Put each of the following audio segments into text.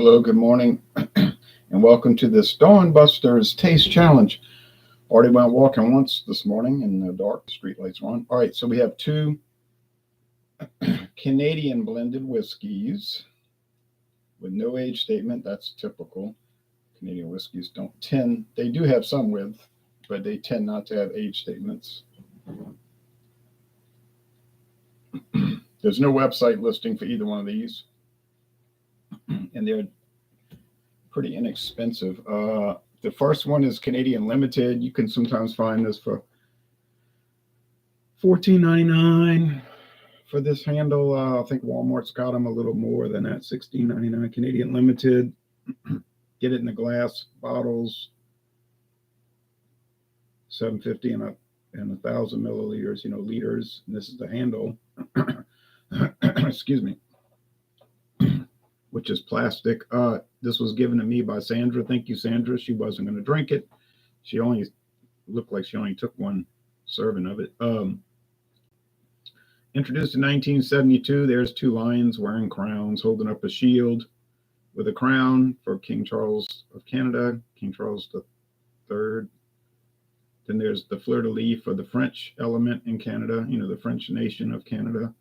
Hello, good morning, and welcome to the Stone Busters Taste Challenge. Already went walking once this morning in the dark, the street lights were on. All right, so we have two Canadian blended whiskeys with no age statement. That's typical. Canadian whiskeys don't tend, they do have some with, but they tend not to have age statements. There's no website listing for either one of these, and they're pretty inexpensive. The first one is Canadian Limited. You can sometimes find this for $14.99 for this handle. I think Walmart's got them a little more than that, $16.99. Canadian Limited. Get it in the glass bottles, $7.50 and 1,000 milliliters. Liters. And this is the handle. Excuse me. Which is plastic. This was given to me by Sandra. Thank you, Sandra. She wasn't going to drink it. She only looked like she only took one serving of it. Introduced in 1972, there's two lions wearing crowns, holding up a shield with a crown for King Charles of Canada, King Charles III. Then there's the fleur-de-lis for the French element in Canada, the French nation of Canada.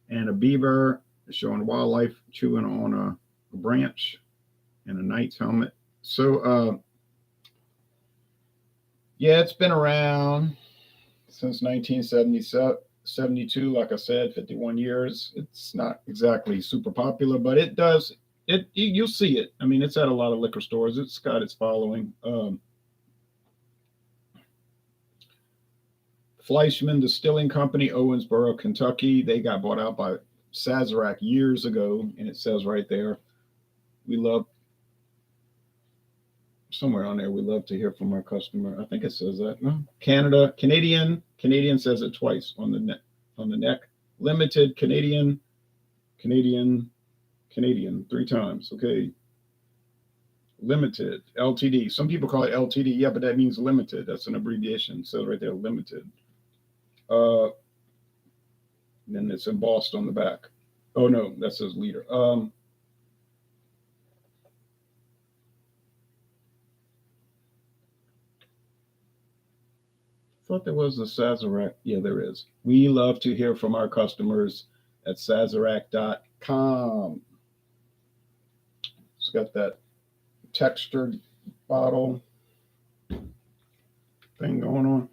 And a beaver showing wildlife chewing on a branch and a knight's helmet. So, yeah, it's been around since 1972. Like I said, 51 years. It's not exactly super popular, but you'll see it. I mean, it's at a lot of liquor stores. It's got its following. Fleischmann Distilling Company, Owensboro, Kentucky. They got bought out by Sazerac years ago, and it says right there, we love somewhere on there. We love to hear from our customer. I think it says that. No, Canadian says it twice on the neck. Limited, Canadian, three times. Okay. Limited, LTD. Some people call it LTD. Yeah, but that means limited. That's an abbreviation. It says right there, limited. Then it's embossed on the back. Oh no, that says liter. Thought there was a Sazerac. Yeah, there is. We love to hear from our customers at Sazerac.com. It's got that textured bottle thing going on.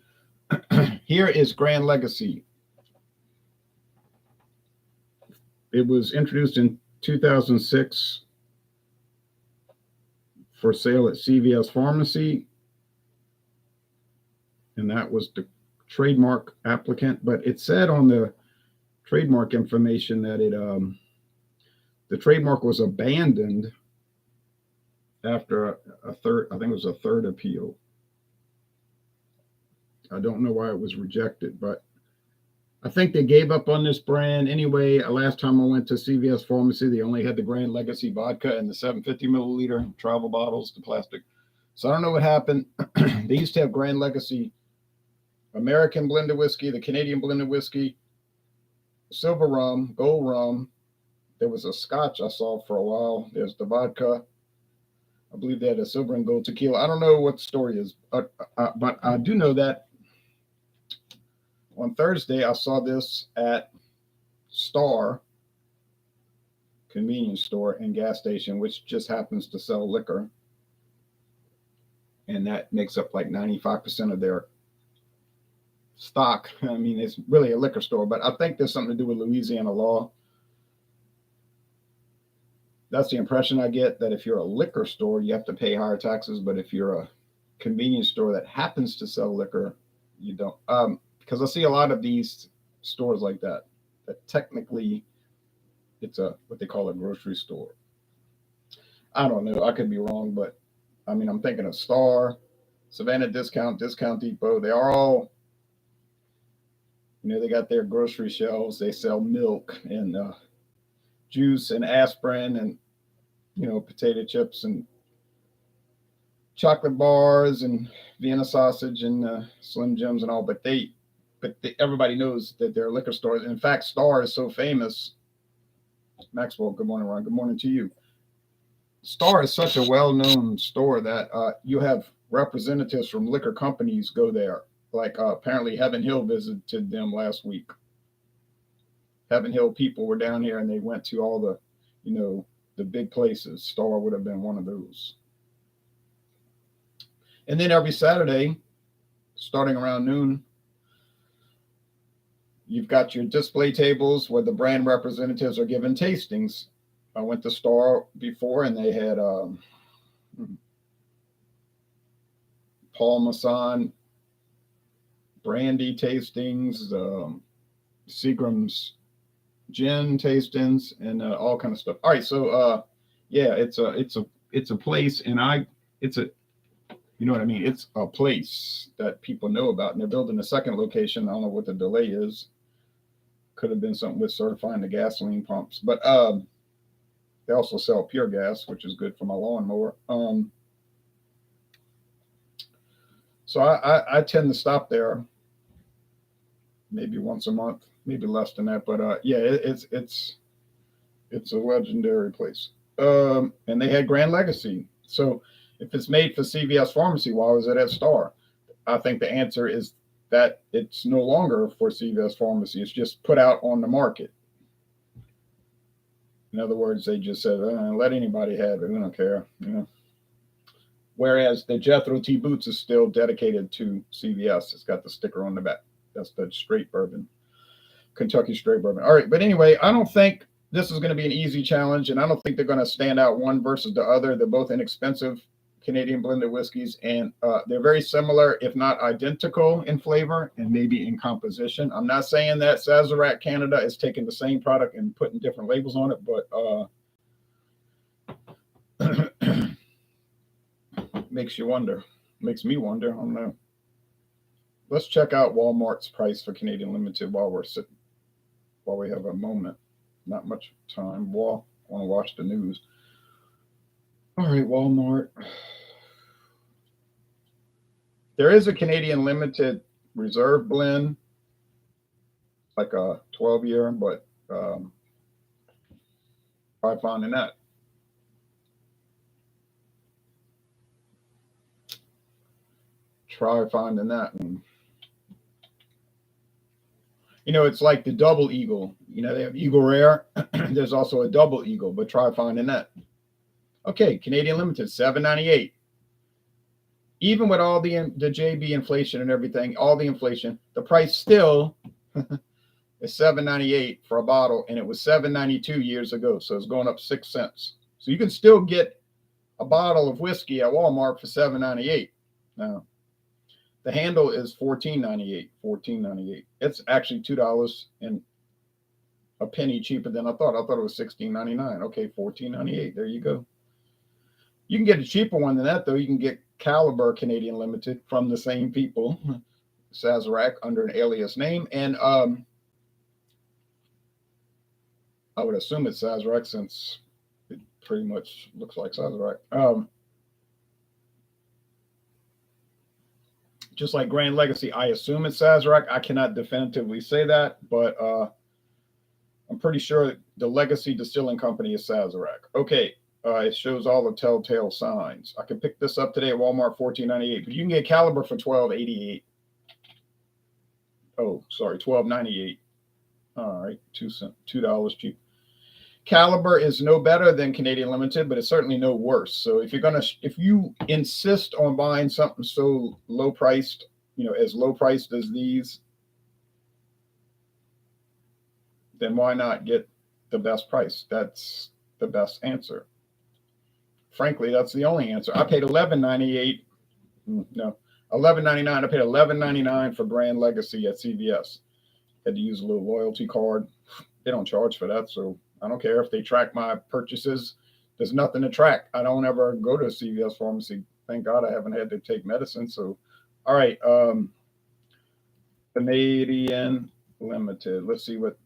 Here is Gran Legacy. It was introduced in 2006 for sale at CVS Pharmacy, and that was the trademark applicant. But it said on the trademark information that the trademark was abandoned after a third, I think it was a third appeal. I don't know why it was rejected, but I think they gave up on this brand. Anyway, last time I went to CVS Pharmacy, they only had the Gran Legacy vodka and the 750 milliliter travel bottles, the plastic. So I don't know what happened. They used to have Gran Legacy American blended whiskey, the Canadian blended whiskey, silver rum, gold rum. There was a scotch I saw for a while. There's the vodka. I believe they had a silver and gold tequila. I don't know what the story is, but I do know that on Thursday, I saw this at Star convenience store and gas station, which just happens to sell liquor. And that makes up like 95% of their stock. I mean, it's really a liquor store, but I think there's something to do with Louisiana law. That's the impression I get, that if you're a liquor store, you have to pay higher taxes. But if you're a convenience store that happens to sell liquor, you don't. Because I see a lot of these stores like that technically it's what they call a grocery store. I don't know. I could be wrong, but I mean, I'm thinking of Star, Savannah Discount Depot. They are all, they got their grocery shelves. They sell milk and juice and aspirin and, potato chips and chocolate bars and Vienna sausage and Slim Jims and all. But everybody knows that they're liquor stores. In fact, Star is so famous. Maxwell, good morning, Ron. Good morning to you. Star is such a well-known store that you have representatives from liquor companies go there. Like apparently Heaven Hill visited them last week. Heaven Hill people were down here and they went to all the, you know, the big places. Star would have been one of those. And then every Saturday, starting around noon, you've got your display tables where the brand representatives are given tastings. I went to Star before and they had Paul Masson brandy tastings, Seagram's gin tastings, and all kind of stuff. All right, so yeah, it's a place, and it's a, you know what I mean? It's a place that people know about, and they're building a second location. I don't know what the delay is. Could have been something with certifying the gasoline pumps, but they also sell pure gas, which is good for my lawnmower. So I tend to stop there maybe once a month, maybe less than that. But yeah, it's a legendary place. And they had Grand Legacy. So if it's made for CVS Pharmacy, why was it at Star? I think the answer is that it's no longer for CVS Pharmacy. It's just put out on the market. In other words, they just said, let anybody have it. We don't care. You know. Whereas the Jethro T Boots is still dedicated to CVS. It's got the sticker on the back. That's the straight bourbon, Kentucky straight bourbon. All right. But anyway, I don't think this is going to be an easy challenge. And I don't think they're going to stand out one versus the other. They're both inexpensive Canadian blended whiskeys. And they're very similar, if not identical in flavor and maybe in composition. I'm not saying that Sazerac Canada is taking the same product and putting different labels on it, but makes you wonder. Makes me wonder. I don't know. Let's check out Walmart's price for Canadian Limited while we have a moment. Not much time. I want to watch the news. All right, Walmart. There is a Canadian Limited Reserve blend, like a 12-year, but try finding that. Try finding that one. You know, it's like the double eagle. You know, they have Eagle Rare. There's also a double eagle, but try finding that. Okay, Canadian Limited, $7.98. Even with all the JB inflation and everything, all the inflation, the price still is $7.98 for a bottle, and it was $7.92 years ago. So it's going up 6 cents. So you can still get a bottle of whiskey at Walmart for $7.98. Now, the handle is $14.98. $14.98. It's actually $2 and a penny cheaper than I thought. I thought it was $16.99. Okay, $14.98. There you go. You can get a cheaper one than that, though. You can get Caliber Canadian Limited from the same people, Sazerac, under an alias name. And I would assume it's Sazerac since it pretty much looks like Sazerac. Just like Grand Legacy, I assume it's Sazerac. I cannot definitively say that, but I'm pretty sure the Legacy Distilling Company is Sazerac. Okay, it shows all the telltale signs. I can pick this up today at Walmart, $14.98, but you can get Caliber for $12.88. Oh, sorry, $12.98. All right, $2 cheap. Caliber is no better than Canadian Limited, but it's certainly no worse. So if you insist on buying something so low priced, you know, as low priced as these, then why not get the best price? That's the best answer. Frankly, that's the only answer. I paid $11.98. No, $11.99. I paid $11.99 for Grand Legacy at CVS. Had to use a little loyalty card. They don't charge for that, so I don't care if they track my purchases. There's nothing to track. I don't ever go to a CVS pharmacy. Thank God I haven't had to take medicine. So, all right. Canadian Limited. Let's see what,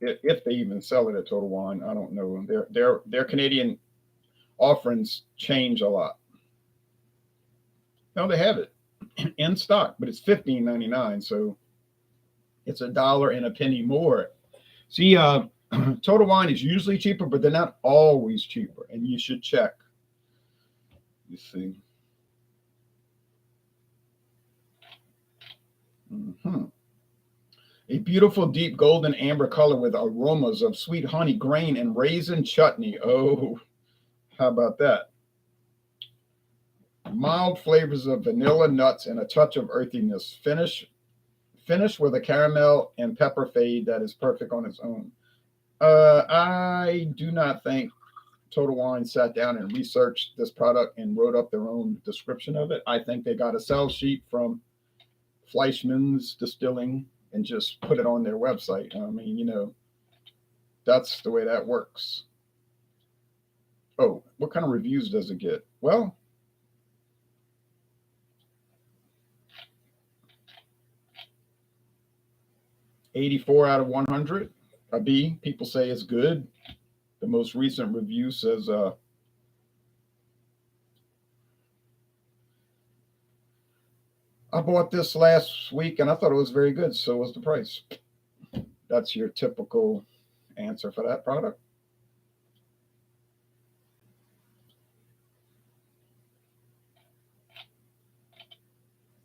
if they even sell it at Total Wine. I don't know. Their Canadian offerings change a lot. No, they have it in stock, but it's $15.99. So it's $1 and a penny more. See, Total Wine is usually cheaper, but they're not always cheaper, and you should check. You see. Mhm. A beautiful deep golden amber color with aromas of sweet honey, grain, and raisin chutney. Oh, how about that? Mild flavors of vanilla, nuts, and a touch of earthiness. Finish with a caramel and pepper fade that is perfect on its own. I do not think Total Wine sat down and researched this product and wrote up their own description of it. I think they got a sell sheet from Fleischmann's Distilling and just put it on their website. I mean, that's the way that works. Oh, what kind of reviews does it get? Well, 84 out of 100. A B. People say it's good. The most recent review says, I bought this last week and I thought it was very good. So was the price. That's your typical answer for that product.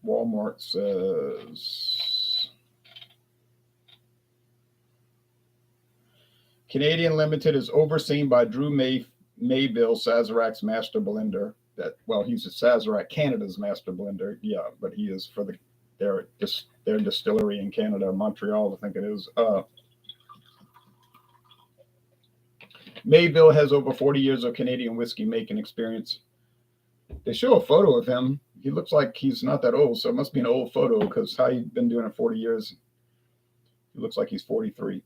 Walmart says Canadian Limited is overseen by Drew Mayville, Sazerac's master blender. He's a Sazerac Canada's master blender. Yeah, but he is for their distillery in Canada, Montreal, I think it is. Mayville has over 40 years of Canadian whiskey making experience. They show a photo of him. He looks like he's not that old, so it must be an old photo because how he's been doing it 40 years. He looks like he's 43.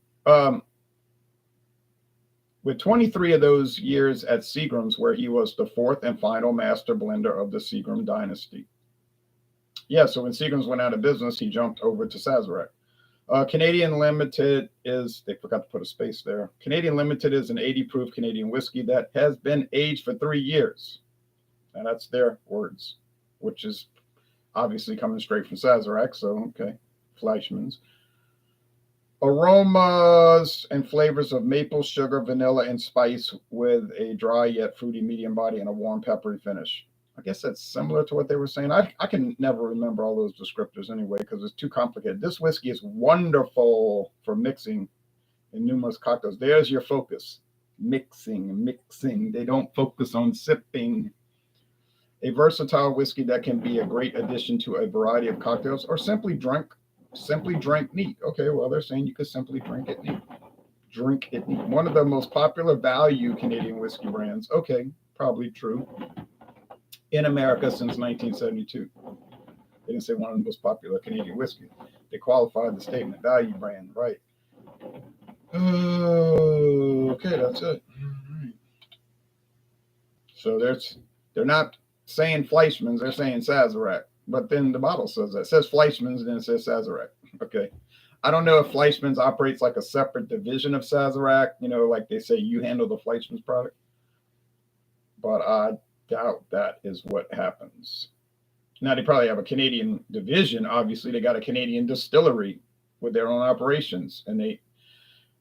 With 23 of those years at Seagram's, where he was the fourth and final master blender of the Seagram dynasty. Yeah, so when Seagram's went out of business, he jumped over to Sazerac. Canadian Limited they forgot to put a space there. Canadian Limited is an 80 proof Canadian whiskey that has been aged for 3 years. And that's their words, which is obviously coming straight from Sazerac. So, okay, Fleischmann's. Aromas and flavors of maple, sugar, vanilla, and spice with a dry yet fruity medium body and a warm peppery finish. I guess that's similar to what they were saying. I can never remember all those descriptors anyway because it's too complicated. This whiskey is wonderful for mixing in numerous cocktails. There's your focus. Mixing. They don't focus on sipping. A versatile whiskey that can be a great addition to a variety of cocktails or simply drink neat. Okay, well, they're saying you could simply drink it neat. Drink it neat. One of the most popular value Canadian whiskey brands. Okay, probably true. In America since 1972. They didn't say one of the most popular Canadian whiskey. They qualified the statement value brand, right? Okay, that's it. All right. So they're not saying Fleischmann's, they're saying Sazerac. But then the bottle says that. It says Fleischmann's, and then it says Sazerac. Okay. I don't know if Fleischmann's operates like a separate division of Sazerac, like they say you handle the Fleischmann's product. But I doubt that is what happens. Now, they probably have a Canadian division. Obviously, they got a Canadian distillery with their own operations. And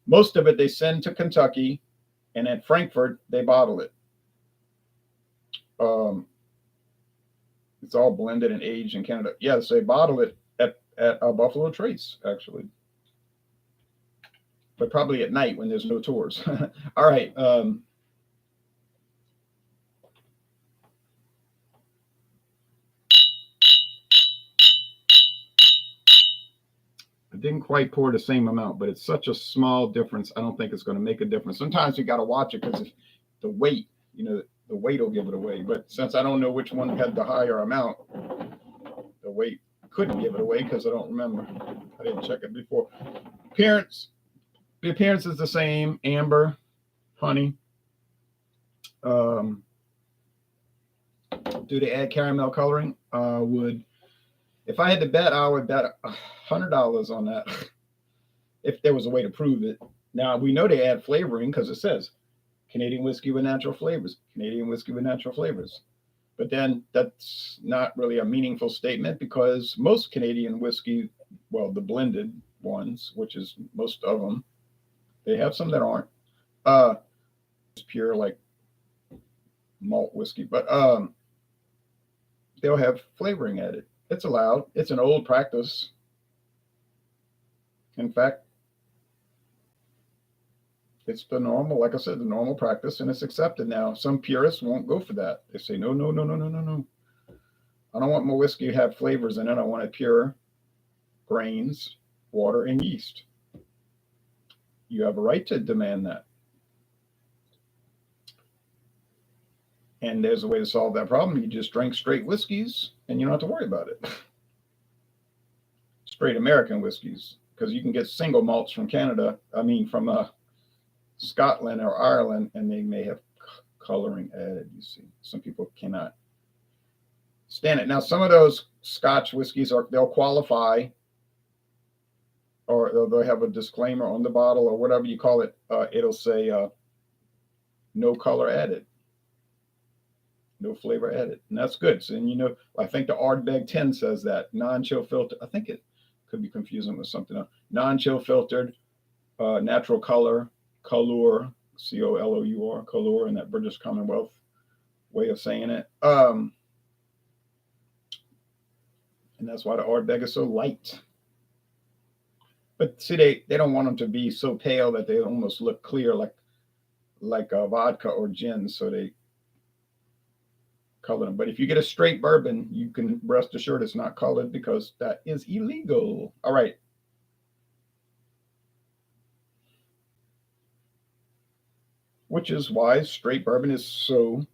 most of it they send to Kentucky, and at Frankfurt, they bottle it. It's all blended and aged in Canada. Yes, they bottle it at Buffalo Trace, actually. But probably at night when there's no tours. All right. I didn't quite pour the same amount, but it's such a small difference. I don't think it's going to make a difference. Sometimes you got to watch it because the weight, the weight will give it away. But since I don't know which one had the higher amount, the weight couldn't give it away because I don't remember. I didn't check it before. The appearance is the same. Amber, honey. Do they add caramel coloring? If I had to bet, I would bet $100 on that if there was a way to prove it. Now, we know they add flavoring because it says Canadian whiskey with natural flavors, Canadian whiskey with natural flavors. But then that's not really a meaningful statement because most Canadian whiskey, well, the blended ones, which is most of them, they have some that aren't. It's pure like malt whiskey. But they'll have flavoring added. It's allowed. It's an old practice. In fact, it's the normal, like I said, the normal practice, and it's accepted now. Some purists won't go for that. They say, no, no, no, no, no, no, no. I don't want my whiskey to have flavors in it. I want it pure grains, water, and yeast. You have a right to demand that. And there's a way to solve that problem. You just drink straight whiskeys and you don't have to worry about it. Straight American whiskeys, because you can get single malts from Canada, from Scotland or Ireland, and they may have coloring added. You see, some people cannot stand it. Now, some of those Scotch whiskeys they'll qualify, or they'll have a disclaimer on the bottle or whatever you call it. It'll say no color added, no flavor added, and that's good. So, and I think the Ardbeg 10 says that non-chill filter. I think it could be confusing with something else. Non-chill filtered, natural color. Color, Colour, color in that British Commonwealth way of saying it. And that's why the Ardbeg is so light. But see, they don't want them to be so pale that they almost look clear like vodka or gin, so they color them. But if you get a straight bourbon, you can rest assured it's not colored, because that is illegal. All right. Which is why straight bourbon is so,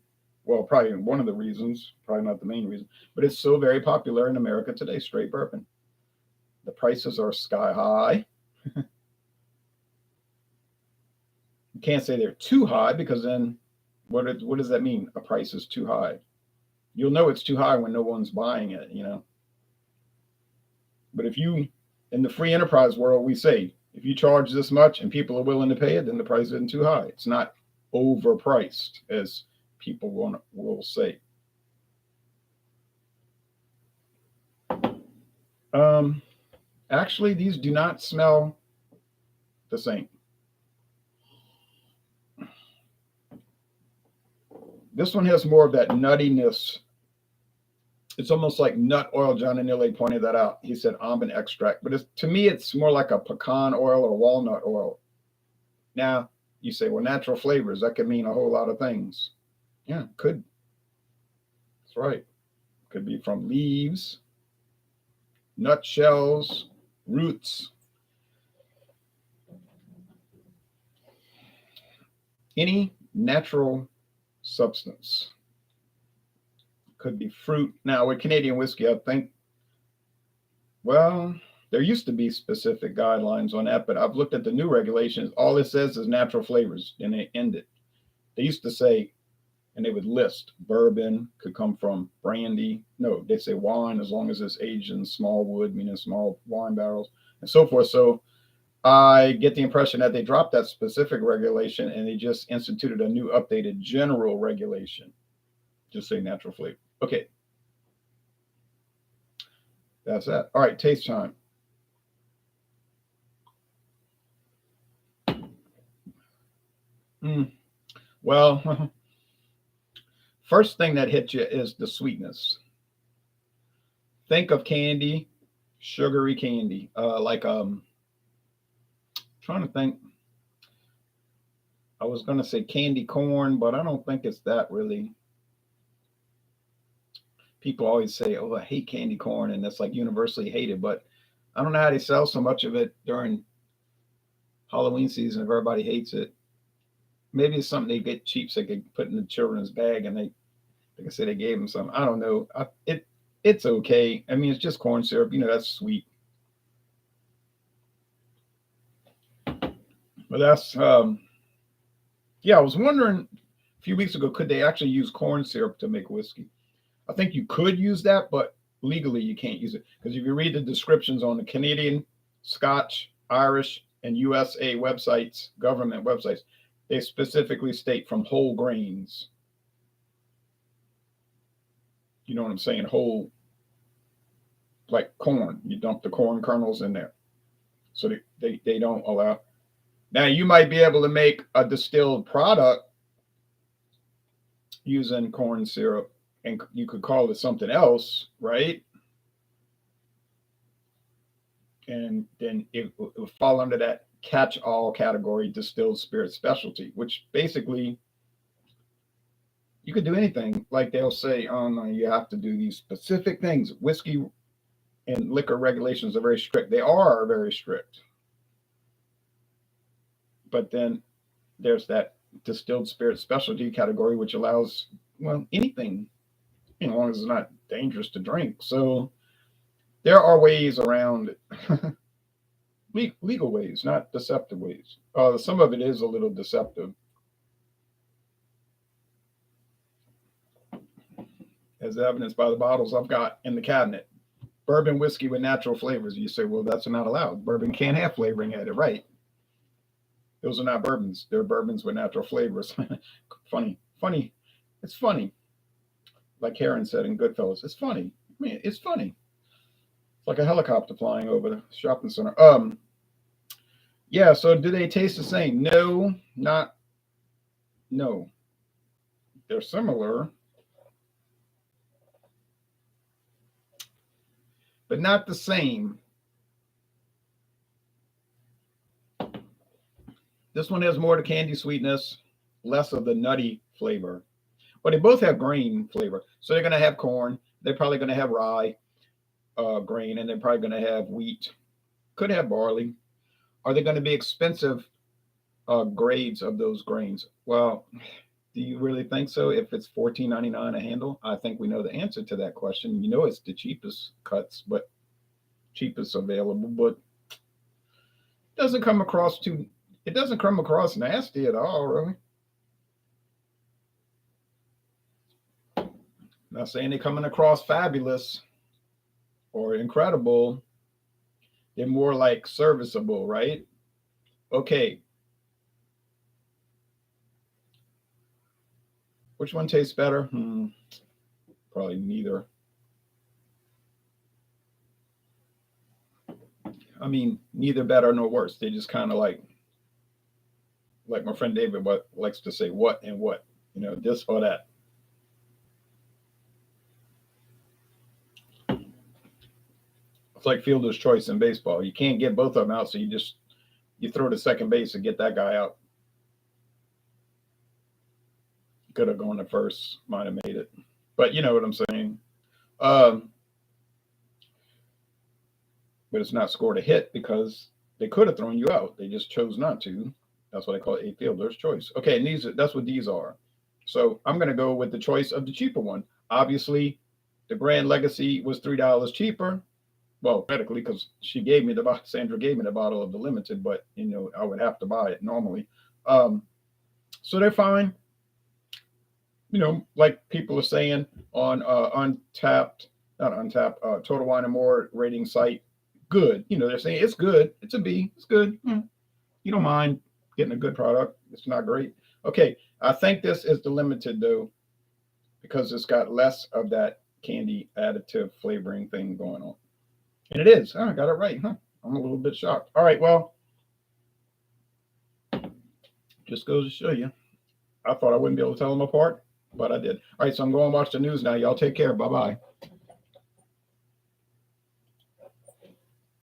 well, probably one of the reasons, probably not the main reason, but it's so very popular in America today, straight bourbon. The prices are sky high. You can't say they're too high, because then what does that mean? A price is too high. You'll know it's too high when no one's buying it, But if you, in the free enterprise world, we say, if you charge this much and people are willing to pay it, then the price isn't too high. It's not overpriced, as people will say. Actually, these do not smell the same. This one has more of that nuttiness. It's almost like nut oil. John Anile pointed that out. He said almond extract, but to me, it's more like a pecan oil or walnut oil. Now, you say, well, natural flavors, that could mean a whole lot of things. Yeah, could. That's right. Could be from leaves, nutshells, roots. Any natural substance. Could be fruit. Now, with Canadian whiskey, I think, well, there used to be specific guidelines on that, but I've looked at the new regulations. All it says is natural flavors, and they end it. They used to say, and they would list, bourbon could come from brandy. No, they say wine, as long as it's aged in small wood, meaning small wine barrels, and so forth. So I get the impression that they dropped that specific regulation and they just instituted a new updated general regulation. Just say natural flavor. Okay. That's that. All right, taste time. Well, first thing that hits you is the sweetness. Think of candy, sugary candy, trying to think. I was going to say candy corn, but I don't think it's that really. People always say, oh, I hate candy corn, and that's like universally hated, but I don't know how they sell so much of it during Halloween season if everybody hates it. Maybe it's something they get cheap so they could put in the children's bag, and they, like I said, they gave them some. I don't know. It's okay. I mean, it's just corn syrup. That's sweet. But that's, yeah, I was wondering a few weeks ago, could they actually use corn syrup to make whiskey? I think you could use that, but legally you can't use it. Because if you read the descriptions on the Canadian, Scotch, Irish, and USA websites, government websites, they specifically state from whole grains. You know what I'm saying? Whole, like corn. You dump the corn kernels in there. So they don't allow. Now, you might be able to make a distilled product using corn syrup, and you could call it something else, right? And then it would fall under that catch-all category, distilled spirit specialty, which basically you could do anything. Like they'll say, oh no, you have to do these specific things. Whiskey and liquor regulations are very strict. They are very strict. But then there's that distilled spirit specialty category, which allows, well, anything, as long as it's not dangerous to drink. So there are ways around it. Legal ways, not deceptive ways. Some of it is a little deceptive, as evidenced by the bottles I've got in the cabinet. Bourbon whiskey with natural flavors. You say, well, that's not allowed. Bourbon can't have flavoring added, right? Those are not bourbons. They're bourbons with natural flavors. Funny. It's funny. Like Karen said in Goodfellas, it's funny. I mean, it's funny. It's like a helicopter flying over the shopping center. Yeah. So, do they taste the same? No, not no. They're similar, but not the same. This one has more of the candy sweetness, less of the nutty flavor. But they both have grain flavor. So they're going to have corn. They're probably going to have rye grain, and they're probably going to have wheat. Could have barley. Are they going to be expensive grades of those grains? Well, do you really think so? If it's $14.99 a handle, I think we know the answer to that question. You know, it's the cheapest cuts, but cheapest available. But it doesn't come across too. It doesn't come across nasty at all, really. Not saying they're coming across fabulous or incredible. They're more like serviceable, right? Okay. Which one tastes better? Probably neither. I mean, neither better nor worse. They just kind of like my friend David what likes to say, what and what, this or that. It's like fielder's choice in baseball. You can't get both of them out, so you throw to second base and get that guy out. Could have gone to first, might have made it, but you know what I'm saying. Um, but it's not scored a hit because they could have thrown you out. They just chose not to. That's what I call a fielder's choice. Okay, and that's what these are. So I'm going to go with the choice of the cheaper one. Obviously, the Grand Legacy was $3 cheaper. Well, medically, because Sandra gave me the bottle of the limited, but I would have to buy it normally. So they're fine. Like people are saying on Untapped, not Untapped, Total Wine and More rating site, good. They're saying it's good. It's a B. It's good. You don't mind getting a good product. It's not great. Okay, I think this is the limited though, because it's got less of that candy additive flavoring thing going on. And it is. Oh, I got it right. Huh? I'm a little bit shocked. All right, well, just goes to show you. I thought I wouldn't be able to tell them apart, but I did. All right, so I'm going to watch the news now. Y'all take care. Bye-bye.